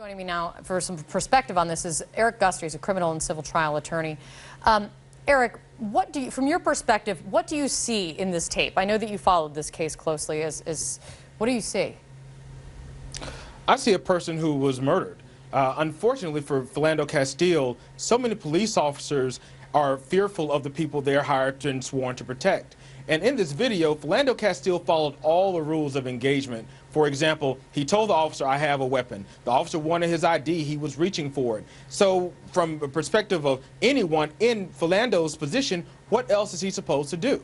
Joining me now for some perspective on this is Eric Guster. He's a criminal and civil trial attorney. Eric, from your perspective, what do you see in this tape? I know that you followed this case closely. What do you see? I see a person who was murdered. Unfortunately for Philando Castile, so many police officers are fearful of the people they're hired and sworn to protect. And in this video, Philando Castile followed all the rules of engagement. For example, he told the officer, "I have a weapon." The officer wanted his ID. He was reaching for it. So from the perspective of anyone in Philando's position, what else is he supposed to do?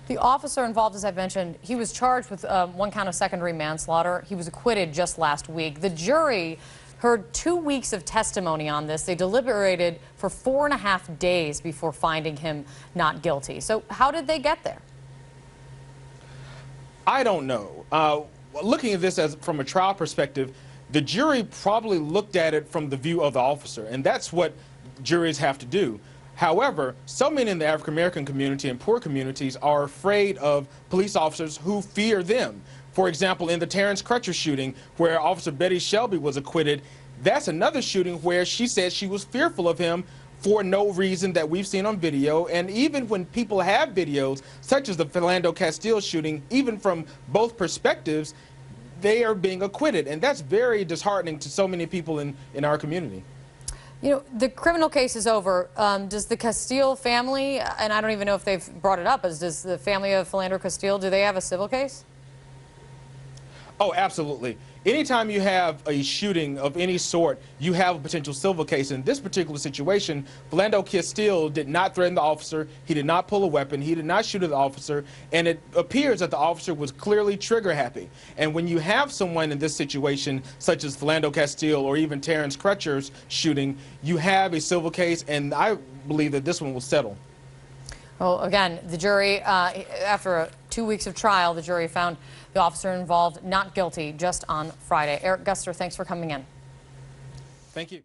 The officer involved, as I've mentioned, he was charged with one count of secondary manslaughter. He was acquitted just last week. The jury heard 2 weeks of testimony on this. They deliberated for 4.5 days before finding him not guilty. So how did they get there? I don't know. Looking at this from a trial perspective, the jury probably looked at it from the view of the officer, and that's what juries have to do. However, so many in the African American community and poor communities are afraid of police officers who fear them. For example, in the Terrence Crutcher shooting, where Officer Betty Shelby was acquitted, that's another shooting where she said she was fearful of him for no reason that we've seen on video. And even when people have videos, such as the Philando Castile shooting, even from both perspectives, they are being acquitted. And that's very disheartening to so many people in our community. You know, the criminal case is over. Does the Castile family, and I don't even know if they've brought it up, does the family of Philando Castile, do they have a civil case? Oh, absolutely. Anytime you have a shooting of any sort, you have a potential civil case. In this particular situation, Philando Castile did not threaten the officer. He did not pull a weapon. He did not shoot at the officer. And it appears that the officer was clearly trigger happy. And when you have someone in this situation, such as Philando Castile or even Terrence Crutcher's shooting, you have a civil case, and I believe that this one will settle. Well, again, the jury, after 2 weeks of trial, the jury found the officer involved not guilty just on Friday. Eric Guster, thanks for coming in. Thank you.